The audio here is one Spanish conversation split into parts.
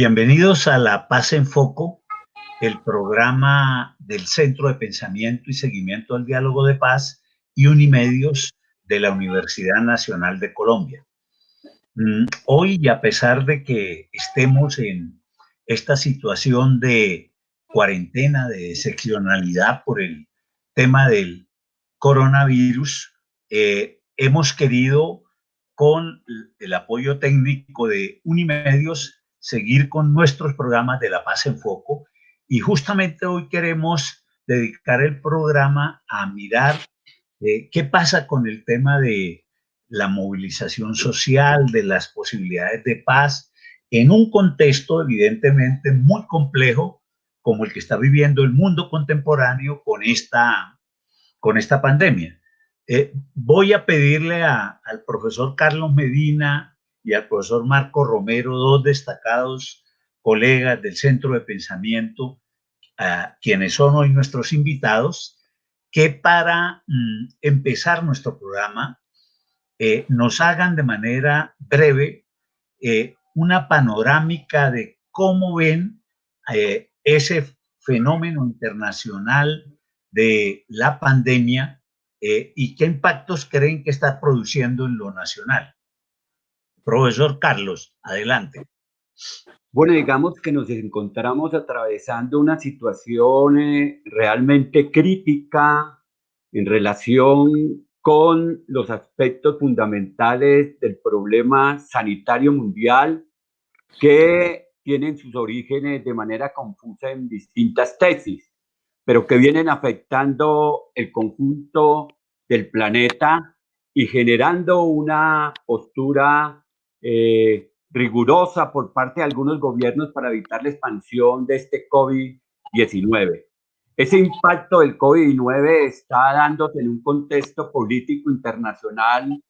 Bienvenidos a La Paz en Foco, el programa del Centro de Pensamiento y Seguimiento al Diálogo de Paz y Unimedios de la Universidad Nacional de Colombia. Hoy, y a pesar de que estemos en esta situación de cuarentena, de excepcionalidad por el tema del coronavirus, hemos querido, con el apoyo técnico de Unimedios, seguir con nuestros programas de La Paz en Foco. Y justamente hoy queremos dedicar el programa a mirar qué pasa con el tema de la movilización social, de las posibilidades de paz, en un contexto evidentemente muy complejo como el que está viviendo el mundo contemporáneo con esta pandemia. Voy a pedirle al profesor Carlos Medina y al profesor Marco Romero, dos destacados colegas del Centro de Pensamiento, quienes son hoy nuestros invitados, que para empezar nuestro programa nos hagan de manera breve una panorámica de cómo ven ese fenómeno internacional de la pandemia y qué impactos creen que está produciendo en lo nacional. Profesor Carlos, adelante. Bueno, digamos que nos encontramos atravesando una situación realmente crítica en relación con los aspectos fundamentales del problema sanitario mundial, que tienen sus orígenes de manera confusa en distintas tesis, pero que vienen afectando el conjunto del planeta y generando una postura rigurosa por parte de algunos gobiernos para evitar la expansión de este COVID-19. Ese impacto del COVID-19 está dándose en un contexto político internacional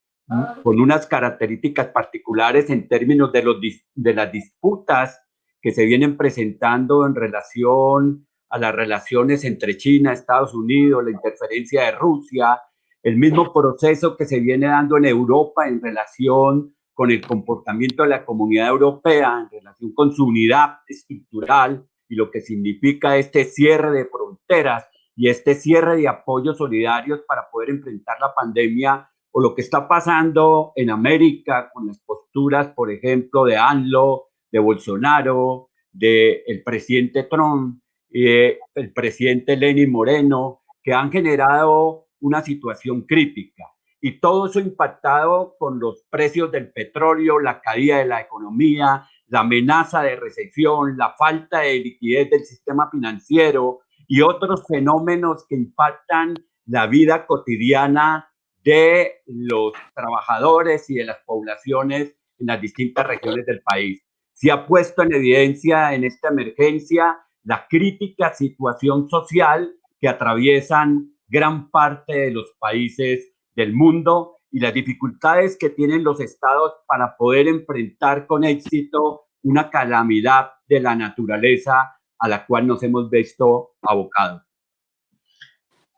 con unas características particulares en términos de las disputas que se vienen presentando en relación a las relaciones entre China, Estados Unidos, la interferencia de Rusia, el mismo proceso que se viene dando en Europa en relación con el comportamiento de la Comunidad Europea, en relación con su unidad estructural y lo que significa este cierre de fronteras y este cierre de apoyos solidarios para poder enfrentar la pandemia, o lo que está pasando en América con las posturas, por ejemplo, de AMLO, de Bolsonaro, del presidente Trump, el presidente Lenín Moreno, que han generado una situación crítica. Y todo eso impactado con los precios del petróleo, la caída de la economía, la amenaza de recesión, la falta de liquidez del sistema financiero y otros fenómenos que impactan la vida cotidiana de los trabajadores y de las poblaciones en las distintas regiones del país. Se ha puesto en evidencia en esta emergencia la crítica situación social que atraviesan gran parte de los países del mundo y las dificultades que tienen los estados para poder enfrentar con éxito una calamidad de la naturaleza a la cual nos hemos visto abocados.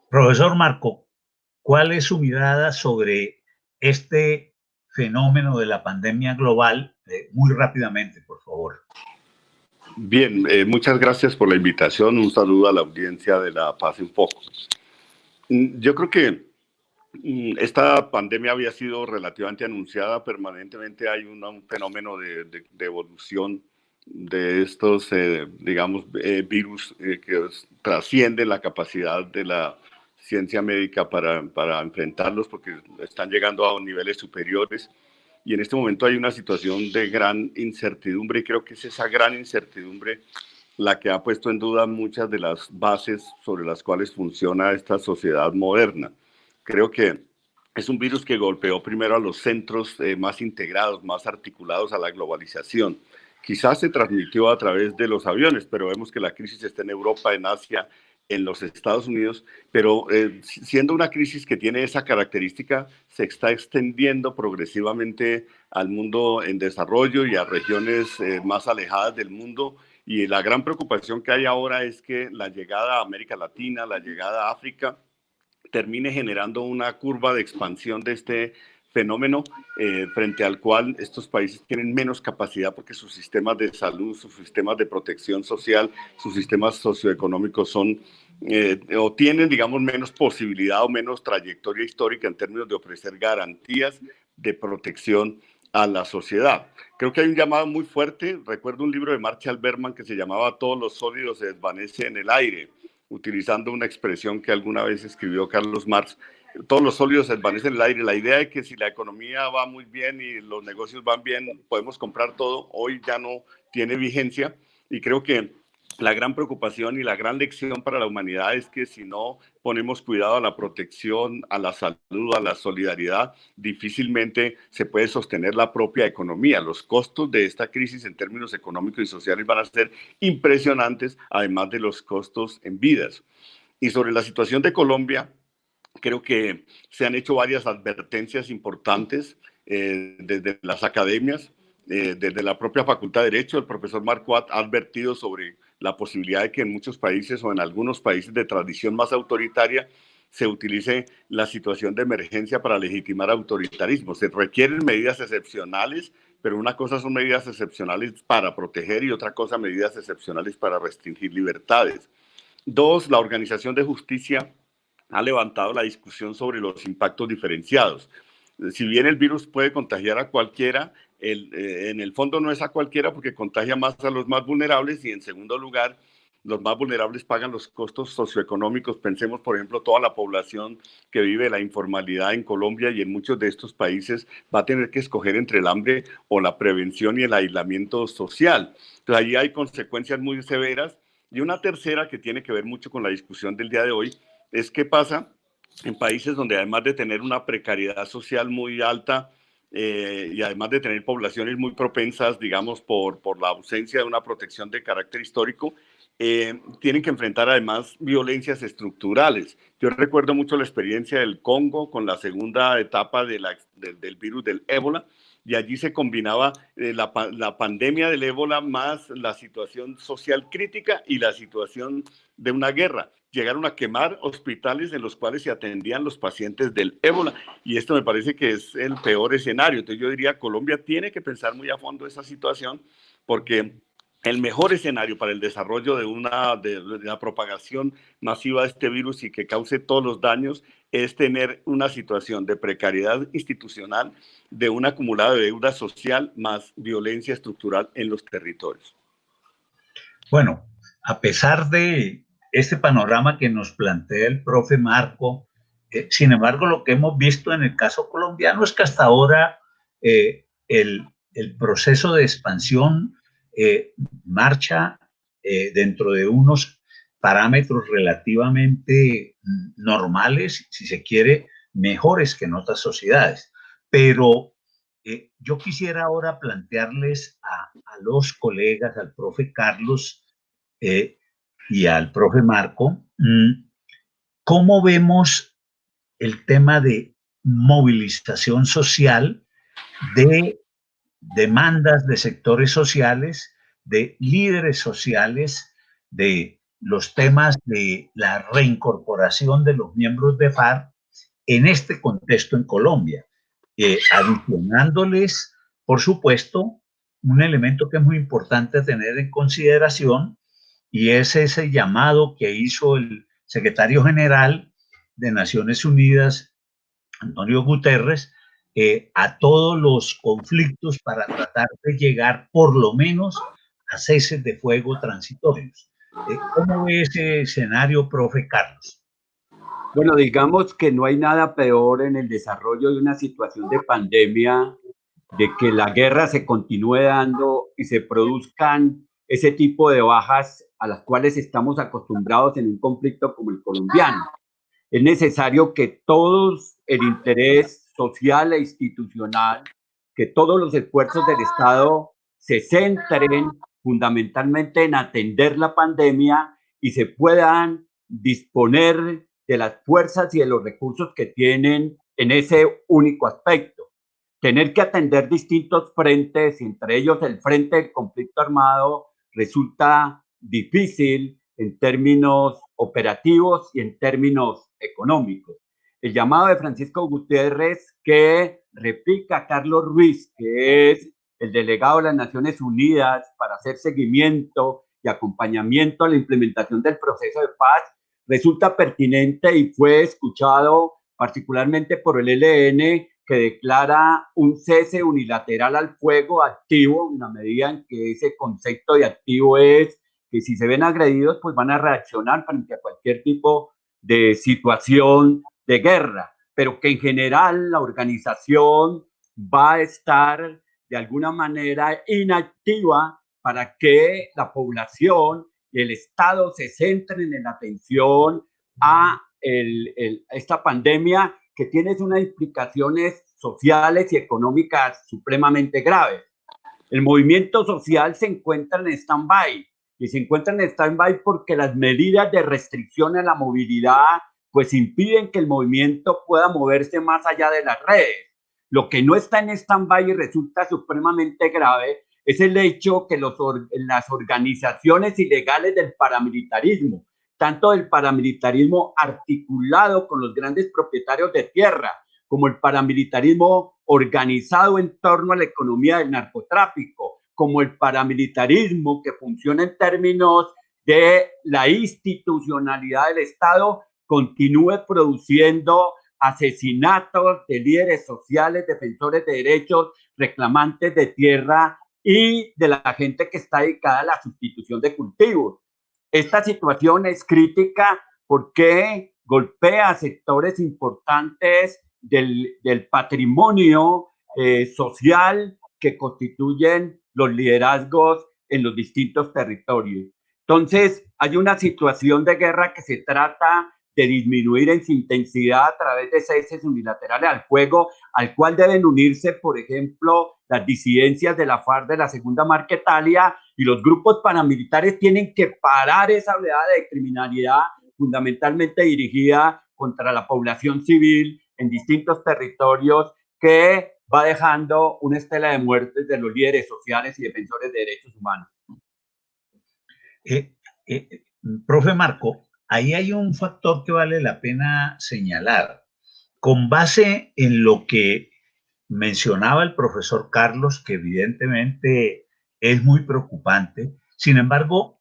Profesor Marco, ¿cuál es su mirada sobre este fenómeno de la pandemia global? Muy rápidamente, por favor. Bien, muchas gracias por la invitación. Un saludo a la audiencia de La Paz en Foco. Yo creo que esta pandemia había sido relativamente anunciada. Permanentemente hay un fenómeno de evolución de estos, virus que trascienden la capacidad de la ciencia médica para enfrentarlos, porque están llegando a niveles superiores. Y en este momento hay una situación de gran incertidumbre, y creo que es esa gran incertidumbre la que ha puesto en duda muchas de las bases sobre las cuales funciona esta sociedad moderna. Creo que es un virus que golpeó primero a los centros más integrados, más articulados a la globalización. Quizás se transmitió a través de los aviones, pero vemos que la crisis está en Europa, en Asia, en los Estados Unidos, pero siendo una crisis que tiene esa característica, se está extendiendo progresivamente al mundo en desarrollo y a regiones más alejadas del mundo. Y la gran preocupación que hay ahora es que la llegada a América Latina, la llegada a África, termine generando una curva de expansión de este fenómeno frente al cual estos países tienen menos capacidad porque sus sistemas de salud, sus sistemas de protección social, sus sistemas socioeconómicos son o tienen, digamos, menos posibilidad o menos trayectoria histórica en términos de ofrecer garantías de protección a la sociedad. Creo que hay un llamado muy fuerte. Recuerdo un libro de Marshall Berman que se llamaba Todos los sólidos se desvanecen en el aire, utilizando una expresión que alguna vez escribió Carlos Marx. Todos los sólidos se desvanecen en el aire. La idea de que si la economía va muy bien y los negocios van bien, podemos comprar todo, hoy ya no tiene vigencia. Y creo que la gran preocupación y la gran lección para la humanidad es que si no ponemos cuidado a la protección, a la salud, a la solidaridad, difícilmente se puede sostener la propia economía. Los costos de esta crisis en términos económicos y sociales van a ser impresionantes, además de los costos en vidas. Y sobre la situación de Colombia, creo que se han hecho varias advertencias importantes desde las academias, desde la propia Facultad de Derecho. El profesor Marquardt ha advertido sobre la posibilidad de que en muchos países o en algunos países de tradición más autoritaria se utilice la situación de emergencia para legitimar autoritarismo. Se requieren medidas excepcionales, pero una cosa son medidas excepcionales para proteger y otra cosa medidas excepcionales para restringir libertades. Dos, la Organización de Justicia ha levantado la discusión sobre los impactos diferenciados. Si bien el virus puede contagiar a cualquiera, en el fondo no es a cualquiera porque contagia más a los más vulnerables y en segundo lugar, los más vulnerables pagan los costos socioeconómicos. Pensemos, por ejemplo, toda la población que vive la informalidad en Colombia y en muchos de estos países va a tener que escoger entre el hambre o la prevención y el aislamiento social. Entonces, allí hay consecuencias muy severas. Y una tercera que tiene que ver mucho con la discusión del día de hoy es qué pasa en países donde además de tener una precariedad social muy alta y además de tener poblaciones muy propensas, digamos, por la ausencia de una protección de carácter histórico, tienen que enfrentar además violencias estructurales. Yo recuerdo mucho la experiencia del Congo con la segunda etapa del virus del ébola, y allí se combinaba la pandemia del ébola más la situación social crítica y la situación de una guerra. Llegaron a quemar hospitales en los cuales se atendían los pacientes del ébola, y esto me parece que es el peor escenario. Entonces yo diría, Colombia tiene que pensar muy a fondo esa situación, porque el mejor escenario para el desarrollo de la propagación masiva de este virus y que cause todos los daños es tener una situación de precariedad institucional, de un acumulado de deuda social más violencia estructural en los territorios. Bueno, a pesar de este panorama que nos plantea el profe Marco, sin embargo, lo que hemos visto en el caso colombiano es que hasta ahora el proceso de expansión marcha dentro de unos parámetros relativamente normales, si se quiere, mejores que en otras sociedades. Pero yo quisiera ahora plantearles a los colegas, al profe Carlos y al profe Marco, ¿cómo vemos el tema de movilización social de demandas de sectores sociales, de líderes sociales, de los temas de la reincorporación de los miembros de FARC en este contexto en Colombia? Adicionándoles, por supuesto, un elemento que es muy importante tener en consideración, y es ese llamado que hizo el secretario general de Naciones Unidas, Antonio Guterres, a todos los conflictos para tratar de llegar por lo menos a ceses de fuego transitorios. ¿Cómo ve ese escenario, profe Carlos? Bueno, digamos que no hay nada peor en el desarrollo de una situación de pandemia, de que la guerra se continúe dando y se produzcan ese tipo de bajas a las cuales estamos acostumbrados en un conflicto como el colombiano. Es necesario que todos el interés social e institucional, que todos los esfuerzos del Estado se centren fundamentalmente en atender la pandemia y se puedan disponer de las fuerzas y de los recursos que tienen en ese único aspecto. Tener que atender distintos frentes, entre ellos el frente del conflicto armado, resulta difícil en términos operativos y en términos económicos. el llamado de Francisco Gutiérrez que replica Carlos Ruiz, que es el delegado de las Naciones Unidas para hacer seguimiento y acompañamiento a la implementación del proceso de paz, resulta pertinente y fue escuchado particularmente por el ELN, que declara un cese unilateral al fuego activo, en la medida en que ese concepto de activo es que si se ven agredidos, pues van a reaccionar frente a cualquier tipo de situación de guerra, pero que en general la organización va a estar de alguna manera inactiva para que la población y el Estado se centren en la atención a esta pandemia que tiene unas implicaciones sociales y económicas supremamente graves. El movimiento social se encuentra en stand-by y se encuentra en stand-by porque las medidas de restricción a la movilidad pues impiden que el movimiento pueda moverse más allá de las redes. Lo que no está en stand-by y resulta supremamente grave es el hecho que las organizaciones ilegales del paramilitarismo, tanto el paramilitarismo articulado con los grandes propietarios de tierra, como el paramilitarismo organizado en torno a la economía del narcotráfico, como el paramilitarismo que funciona en términos de la institucionalidad del Estado, continúe produciendo asesinatos de líderes sociales, defensores de derechos, reclamantes de tierra y de la gente que está dedicada a la sustitución de cultivos. Esta situación es crítica porque golpea a sectores importantes del patrimonio social que constituyen los liderazgos en los distintos territorios. Entonces, hay una situación de guerra que se trata de disminuir en su intensidad a través de ceses unilaterales al fuego, al cual deben unirse, por ejemplo, las disidencias de la FARC de la Segunda Marquetalia, y los grupos paramilitares tienen que parar esa oleada de criminalidad fundamentalmente dirigida contra la población civil en distintos territorios, que va dejando una estela de muertes de los líderes sociales y defensores de derechos humanos. Profe Marco, ahí hay un factor que vale la pena señalar. Con base en lo que mencionaba el profesor Carlos, que evidentemente es muy preocupante, sin embargo,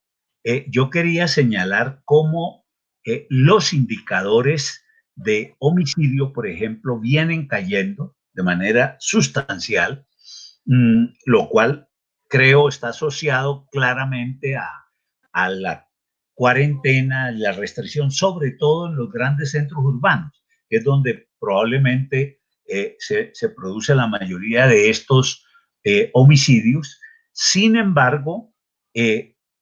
yo quería señalar cómo los indicadores de homicidio, por ejemplo, vienen cayendo de manera sustancial, lo cual creo está asociado claramente a la cuarentena, la restricción, sobre todo en los grandes centros urbanos, que es donde probablemente se produce la mayoría de estos homicidios. Sin embargo,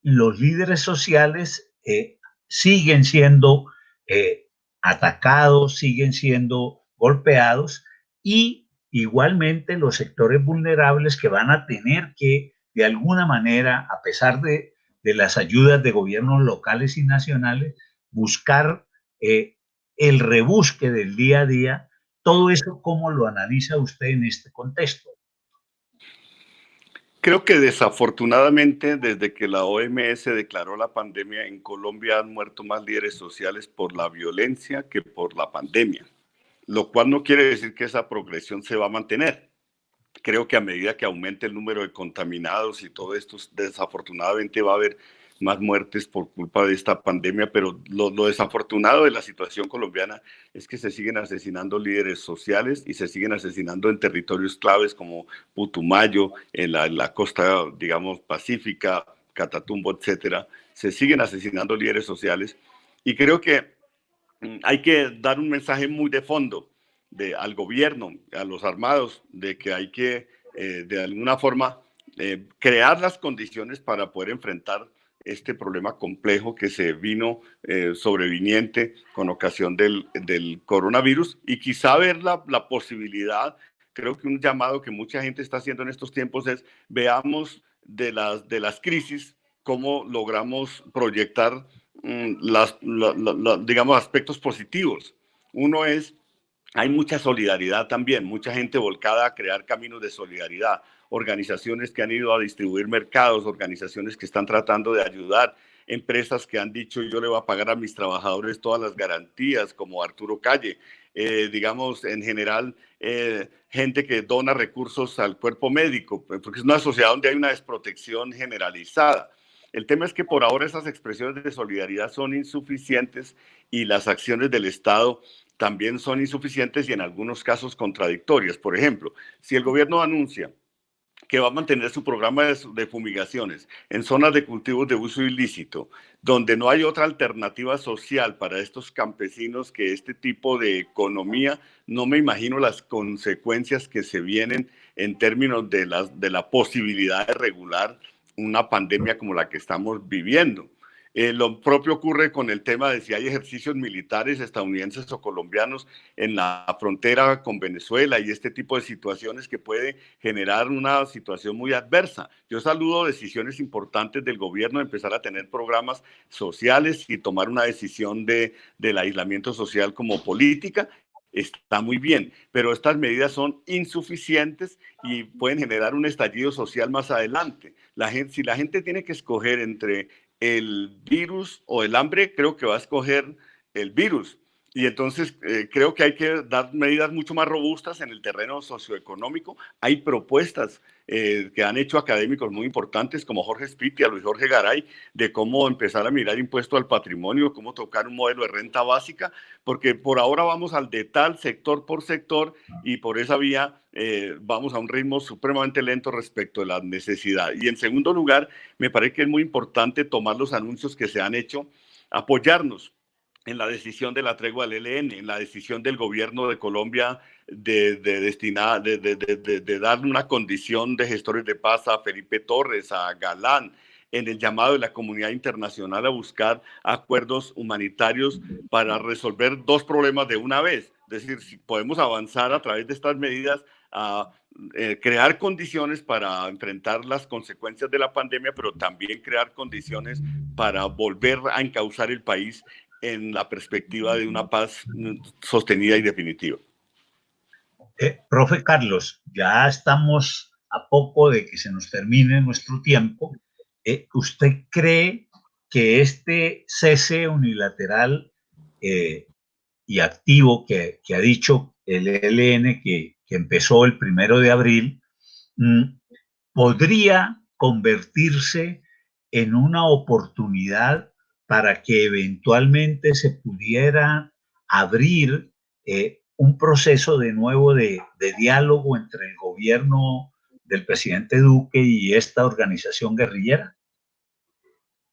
los líderes sociales siguen siendo atacados, siguen siendo golpeados, y igualmente los sectores vulnerables que van a tener que, de alguna manera, a pesar de las ayudas de gobiernos locales y nacionales, buscar el rebusque del día a día. Todo eso, ¿cómo lo analiza usted en este contexto? Creo que desafortunadamente, desde que la OMS declaró la pandemia, en Colombia han muerto más líderes sociales por la violencia que por la pandemia, lo cual no quiere decir que esa progresión se va a mantener. Creo que a medida que aumente el número de contaminados y todo esto, desafortunadamente va a haber más muertes por culpa de esta pandemia, pero lo desafortunado de la situación colombiana es que se siguen asesinando líderes sociales y se siguen asesinando en territorios claves como Putumayo, en la costa, digamos, pacífica, Catatumbo, etcétera. Se siguen asesinando líderes sociales y creo que hay que dar un mensaje muy de fondo al gobierno, a los armados, de que hay que, de alguna forma, crear las condiciones para poder enfrentar este problema complejo que se vino sobreviniente con ocasión del coronavirus, y quizá ver la posibilidad. Creo que un llamado que mucha gente está haciendo en estos tiempos es: veamos de las crisis cómo logramos proyectar digamos, aspectos positivos. Uno es: hay mucha solidaridad también, mucha gente volcada a crear caminos de solidaridad, organizaciones que han ido a distribuir mercados, organizaciones que están tratando de ayudar, empresas que han dicho: yo le voy a pagar a mis trabajadores todas las garantías, como Arturo Calle, digamos, en general, gente que dona recursos al cuerpo médico, porque es una sociedad donde hay una desprotección generalizada. El tema es que por ahora esas expresiones de solidaridad son insuficientes y las acciones del Estado también son insuficientes y en algunos casos contradictorias. Por ejemplo, si el gobierno anuncia que va a mantener su programa de fumigaciones en zonas de cultivos de uso ilícito, donde no hay otra alternativa social para estos campesinos que este tipo de economía, no me imagino las consecuencias que se vienen en términos de la posibilidad de regular una pandemia como la que estamos viviendo. Lo propio ocurre con el tema de si hay ejercicios militares estadounidenses o colombianos en la frontera con Venezuela y este tipo de situaciones que puede generar una situación muy adversa. Yo saludo decisiones importantes del gobierno de empezar a tener programas sociales y tomar una decisión del aislamiento social como política. Está muy bien, pero estas medidas son insuficientes y pueden generar un estallido social más adelante. Si la gente tiene que escoger entre el virus o el hambre, creo que va a escoger el virus. Y entonces creo que hay que dar medidas mucho más robustas en el terreno socioeconómico. Hay propuestas que han hecho académicos muy importantes como Jorge Spitia, Luis Jorge Garay, de cómo empezar a mirar impuesto al patrimonio, cómo tocar un modelo de renta básica, porque por ahora vamos al de tal sector por sector y por esa vía vamos a un ritmo supremamente lento respecto de la necesidad. Y en segundo lugar, me parece que es muy importante tomar los anuncios que se han hecho, apoyarnos en la decisión de la tregua del ELN, en la decisión del gobierno de Colombia de darle una condición de gestores de paz a Felipe Torres, a Galán, en el llamado de la comunidad internacional a buscar acuerdos humanitarios para resolver dos problemas de una vez. Es decir, si podemos avanzar a través de estas medidas a crear condiciones para enfrentar las consecuencias de la pandemia, pero también crear condiciones para volver a encauzar el país en la perspectiva de una paz sostenida y definitiva. Profe Carlos, ya estamos a poco de que se nos termine nuestro tiempo. ¿Usted cree que este cese unilateral y activo que ha dicho el ELN que empezó el 1 de abril podría convertirse en una oportunidad para que eventualmente se pudiera abrir un proceso de nuevo de diálogo entre el gobierno del presidente Duque y esta organización guerrillera?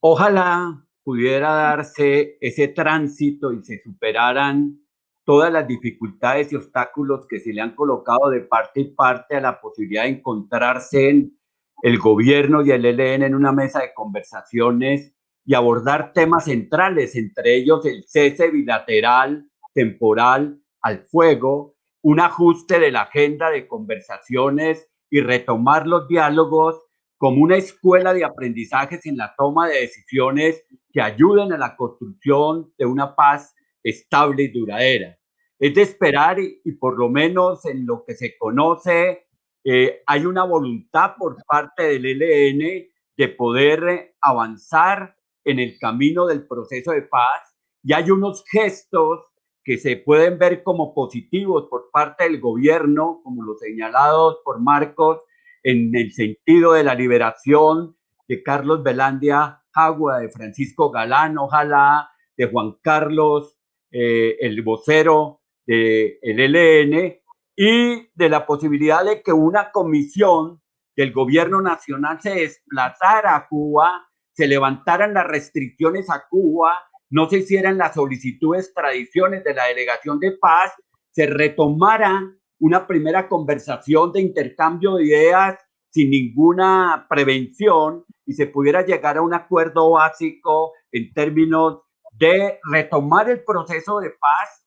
Ojalá pudiera darse ese tránsito y se superaran todas las dificultades y obstáculos que se le han colocado de parte y parte a la posibilidad de encontrarse en el gobierno y el ELN en una mesa de conversaciones y abordar temas centrales, entre ellos el cese bilateral temporal al fuego, un ajuste de la agenda de conversaciones y retomar los diálogos como una escuela de aprendizajes en la toma de decisiones que ayuden a la construcción de una paz estable y duradera. Es de esperar y por lo menos en lo que se conoce, hay una voluntad por parte del ELN de poder avanzar en el camino del proceso de paz y hay unos gestos que se pueden ver como positivos por parte del gobierno, como los señalados por Marcos, en el sentido de la liberación de Carlos Velandia Jagua, de Francisco Galán, ojalá, de Juan Carlos, el vocero del ELN, y de la posibilidad de que una comisión del gobierno nacional se desplazara a Cuba, se levantaran las restricciones a Cuba, no se hicieran las solicitudes, tradiciones de la delegación de paz, se retomara una primera conversación de intercambio de ideas sin ninguna prevención y se pudiera llegar a un acuerdo básico en términos de retomar el proceso de paz,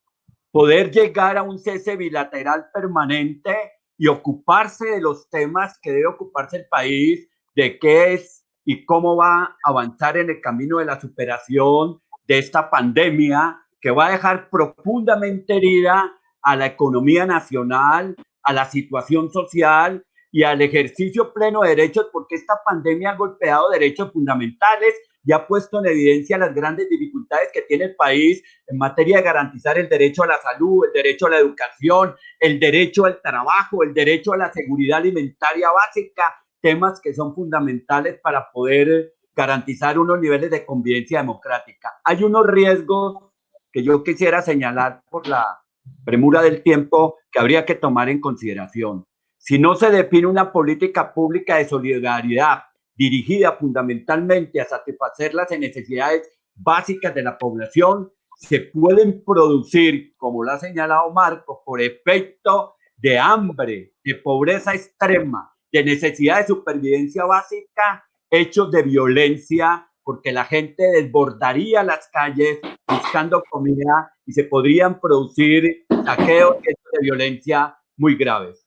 poder llegar a un cese bilateral permanente y ocuparse de los temas que debe ocuparse el país, de qué es y cómo va a avanzar en el camino de la superación de esta pandemia que va a dejar profundamente herida a la economía nacional, a la situación social y al ejercicio pleno de derechos, porque esta pandemia ha golpeado derechos fundamentales y ha puesto en evidencia las grandes dificultades dificultades que tiene el país en materia de garantizar el derecho a la salud, el derecho a la educación, el derecho al trabajo, el derecho a la seguridad alimentaria básica, temas que son fundamentales para poder garantizar unos niveles de convivencia democrática. Hay unos riesgos que yo quisiera señalar por la premura del tiempo que habría que tomar en consideración. Si no se define una política pública de solidaridad dirigida fundamentalmente a satisfacer las necesidades básicas de la población, se pueden producir, como lo ha señalado Marco, por efecto de hambre, de pobreza extrema, de necesidad de supervivencia básica, hechos de violencia, porque la gente desbordaría las calles buscando comida y se podrían producir saqueos y hechos de violencia muy graves.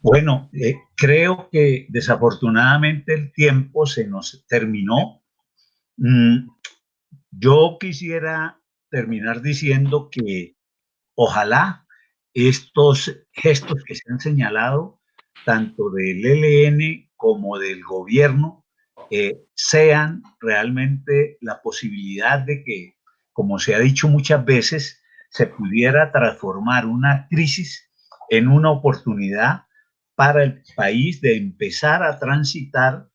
Bueno, creo que desafortunadamente el tiempo se nos terminó. Yo quisiera terminar diciendo que ojalá estos gestos que se han señalado, tanto del ELN como del gobierno, sean realmente la posibilidad de que, como se ha dicho muchas veces, se pudiera transformar una crisis en una oportunidad para el país de empezar a transitar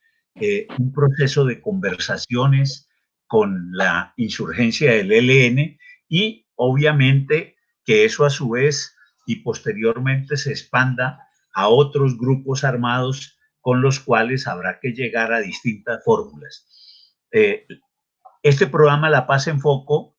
un proceso de conversaciones con la insurgencia del ELN y obviamente que eso a su vez y posteriormente se expanda a otros grupos armados con los cuales habrá que llegar a distintas fórmulas. Este programa La Paz en Foco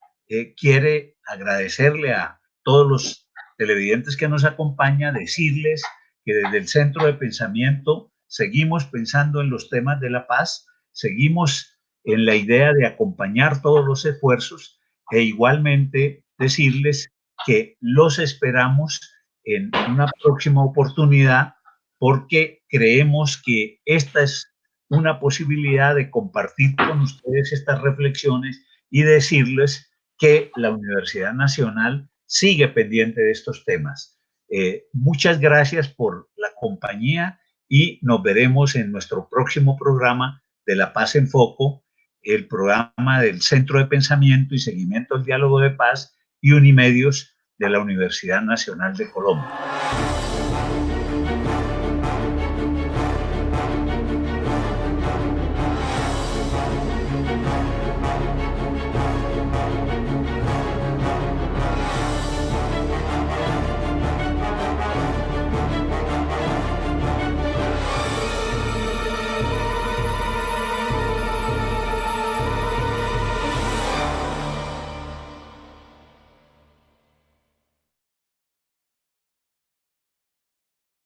quiere agradecerle a todos los televidentes que nos acompañan, decirles que desde el Centro de Pensamiento seguimos pensando en los temas de la paz, seguimos en la idea de acompañar todos los esfuerzos e igualmente decirles que los esperamos en una próxima oportunidad porque creemos que esta es una posibilidad de compartir con ustedes estas reflexiones y decirles que la Universidad Nacional sigue pendiente de estos temas. Muchas gracias por la compañía y nos veremos en nuestro próximo programa de La Paz en Foco, el programa del Centro de Pensamiento y Seguimiento al Diálogo de Paz y Unimedios de la Universidad Nacional de Colombia.